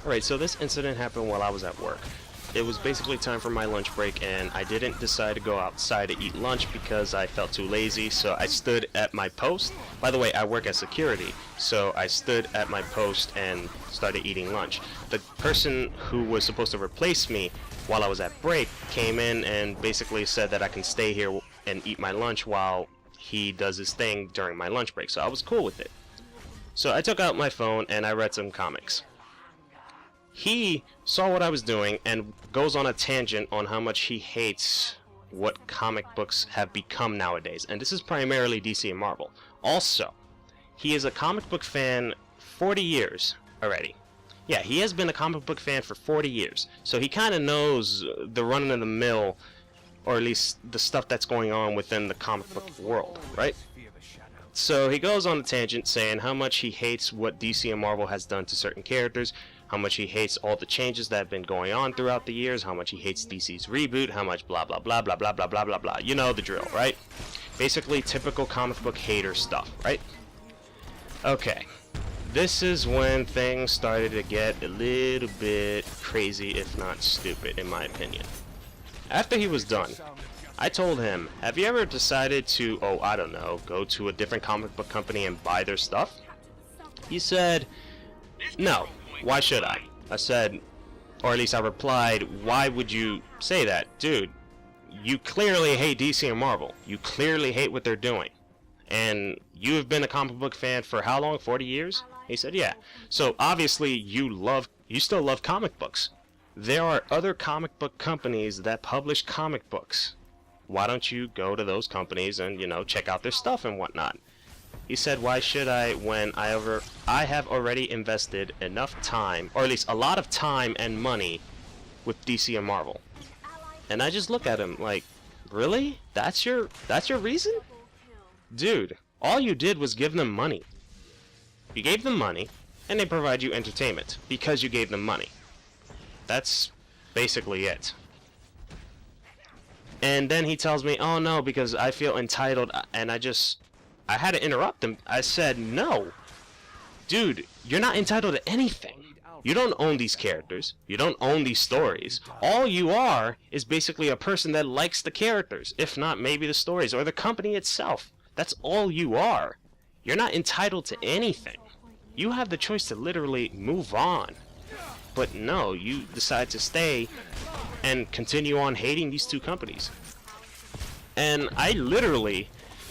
Alright, so this incident happened while I was at work. It was basically time for my lunch break, and I didn't decide to go outside to eat lunch because I felt too lazy, so I stood at my post. By the way, I work as security, so I stood at my post and started eating lunch. The person who was supposed to replace me while I was at break came in and basically said that I can stay here and eat my lunch while he does his thing during my lunch break, so I was cool with it. So I took out my phone and I read some comics. He saw what I was doing and goes on a tangent on how much he hates what comic books have become nowadays, and this is primarily DC and Marvel. Also, he is a comic book fan 40 years already. Yeah, he has been a comic book fan for 40 years, so he kind of knows the run-of-the-mill, or at least the stuff that's going on within the comic book world, right? So he goes on a tangent saying how much he hates what DC and Marvel has done to certain characters, how much he hates all the changes that have been going on throughout the years, how much he hates DC's reboot, how much blah blah blah blah blah blah blah blah blah. You know the drill, right? Basically typical comic book hater stuff, right? Okay. This is when things started to get a little bit crazy, if not stupid, in my opinion. After he was done, I told him, have you ever decided to, oh, I don't know, go to a different comic book company and buy their stuff? He said, no, why should I? I said, or at least I replied, why would you say that? Dude, you clearly hate DC and Marvel. You clearly hate what they're doing. And you have been a comic book fan for how long? 40 years? He said, yeah. So obviously you still love comic books. There are other comic book companies that publish comic books. Why don't you go to those companies and, you know, check out their stuff and whatnot? He said, why should I when I have already invested enough time, or at least a lot of time and money with DC and Marvel? And I just look at him like, really? That's your reason? Dude, all you did was give them money. You gave them money, and they provide you entertainment because you gave them money. That's basically it. And then he tells me, oh no, because I feel entitled, and I had to interrupt him. I said, no. Dude, you're not entitled to anything. You don't own these characters. You don't own these stories. All you are is basically a person that likes the characters, if not maybe the stories, or the company itself. That's all you are. You're not entitled to anything. You have the choice to literally move on. But no, you decide to stay and continue on hating these two companies. And I literally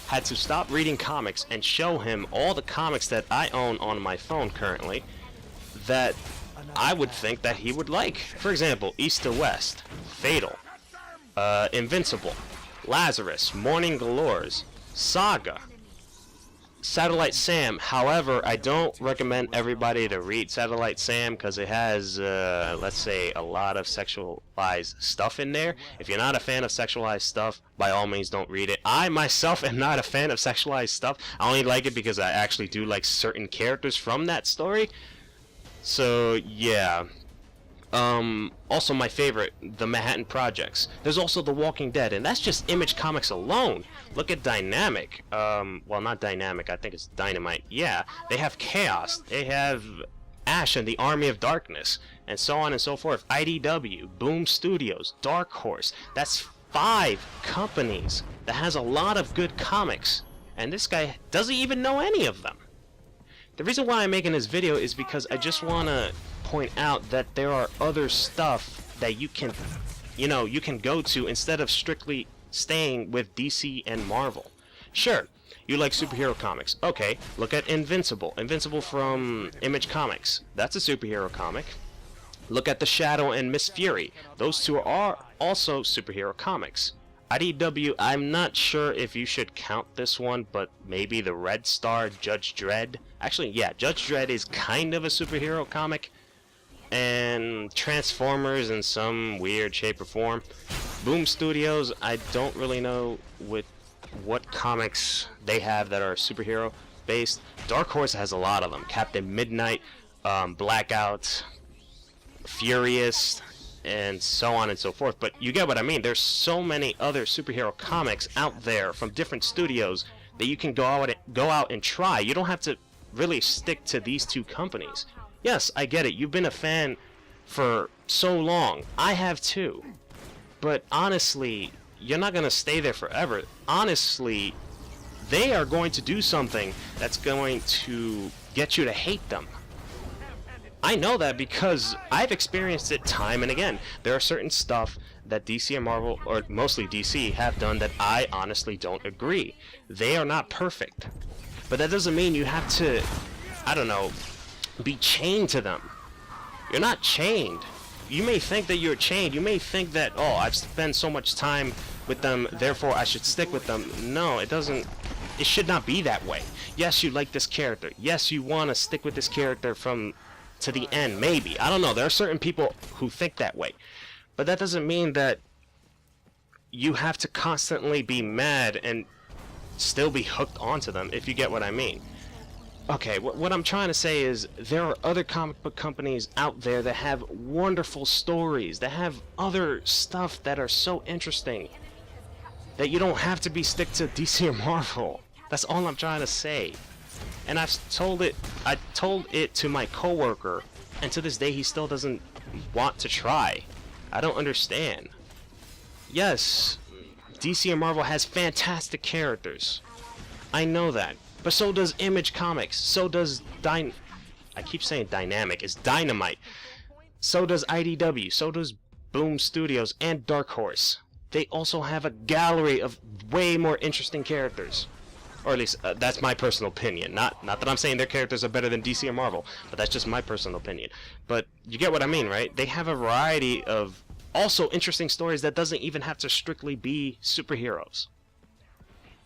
had to stop reading comics and show him all the comics that I own on my phone currently that I would think that he would like. For example, East to West, Fatal, Invincible, Lazarus, Morning Galores, Saga, Satellite Sam. However, I don't recommend everybody to read Satellite Sam because it has, let's say, a lot of sexualized stuff in there. If you're not a fan of sexualized stuff, by all means don't read it. I myself am not a fan of sexualized stuff. I only like it because I actually do like certain characters from that story. So, yeah. Also my favorite, the Manhattan Projects. There's also The Walking Dead, and that's just Image Comics alone. Look at Dynamic. Well, not Dynamic, I think it's Dynamite. Yeah, they have Chaos. They have Ash and the Army of Darkness, and so on and so forth. IDW, Boom Studios, Dark Horse. That's 5 companies that has a lot of good comics, and this guy doesn't even know any of them. The reason why I'm making this video is because I just want to point out that there are other stuff that you can, you can go to instead of strictly staying with DC and Marvel. Sure, you like superhero comics. Okay, look at Invincible. Invincible from Image Comics. That's a superhero comic. Look at The Shadow and Miss Fury. Those two are also superhero comics. IDW, I'm not sure if you should count this one, but maybe the Red Star Judge Dredd. Actually, yeah, Judge Dredd is kind of a superhero comic. And Transformers in some weird shape or form. Boom Studios, I don't really know what comics they have that are superhero based. Dark Horse has a lot of them. Captain Midnight, Blackout, Furious, and so on and so forth. But you get what I mean. There's so many other superhero comics out there from different studios that you can go out and try. You don't have to really stick to these two companies. Yes, I get it. You've been a fan for so long. I have too. But honestly, you're not going to stay there forever. Honestly, they are going to do something that's going to get you to hate them. I know that because I've experienced it time and again. There are certain stuff that DC and Marvel, or mostly DC, have done that I honestly don't agree. They are not perfect. But that doesn't mean you have to, I don't know, be chained to them. You're not chained. You may think that you're chained. You may think that, oh, I've spent so much time with them, therefore I should stick with them. No, it doesn't. It should not be that way. Yes, you like this character. Yes, you want to stick with this character from to the end, maybe. I don't know. There are certain people who think that way. But that doesn't mean that you have to constantly be mad and still be hooked onto them, if you get what I mean. Okay, what I'm trying to say is there are other comic book companies out there that have wonderful stories, that have other stuff that are so interesting that you don't have to be stick to DC or Marvel. That's all I'm trying to say. And I told it to my coworker, and to this day he still doesn't want to try. I don't understand. Yes, DC and Marvel has fantastic characters. I know that. But so does Image Comics. So does I keep saying Dynamic. It's Dynamite. So does IDW. So does Boom Studios and Dark Horse. They also have a gallery of way more interesting characters. Or at least, that's my personal opinion. Not that I'm saying their characters are better than DC or Marvel, but that's just my personal opinion. But you get what I mean, right? They have a variety of also interesting stories that doesn't even have to strictly be superheroes.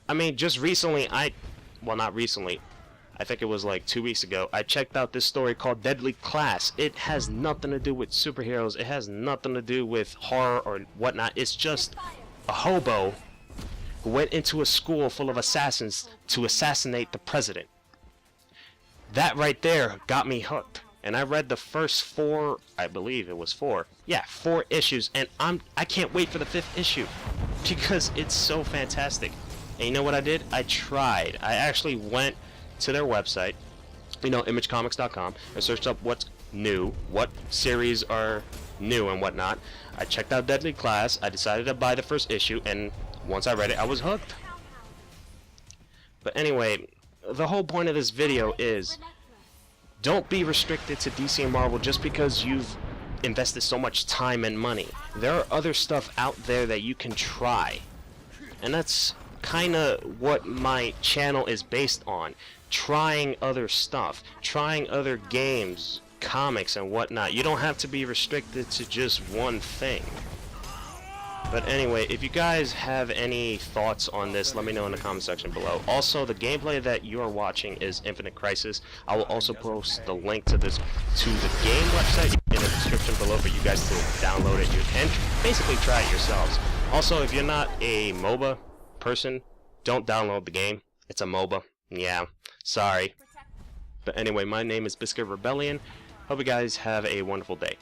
I mean, just recently, well, not recently, I think it was like 2 weeks ago, I checked out this story called Deadly Class. It has nothing to do with superheroes. It has nothing to do with horror or whatnot. It's just a hobo who went into a school full of assassins to assassinate the president. That right there got me hooked. And I read the first 4, I believe it was 4. Yeah, 4 issues, and I can't wait for the 5th issue because it's so fantastic. And you know what I did? I tried. I actually went to their website, you know, imagecomics.com, and searched up what's new, what series are new and whatnot. I checked out Deadly Class. I decided to buy the first issue, and once I read it, I was hooked. But anyway, the whole point of this video is don't be restricted to DC and Marvel just because you've invested so much time and money. There are other stuff out there that you can try. And that's kind of what my channel is based on. Trying other stuff. Trying other games, comics, and whatnot. You don't have to be restricted to just one thing. But anyway, if you guys have any thoughts on this, let me know in the comment section below. Also, the gameplay that you are watching is Infinite Crisis. I will also post the link to the game website in the description below for you guys to download it and basically try it yourselves. Also, if you're not a MOBA person, don't download the game. It's a MOBA. Yeah, sorry. But anyway, my name is Bizkit Rebellion. Hope you guys have a wonderful day.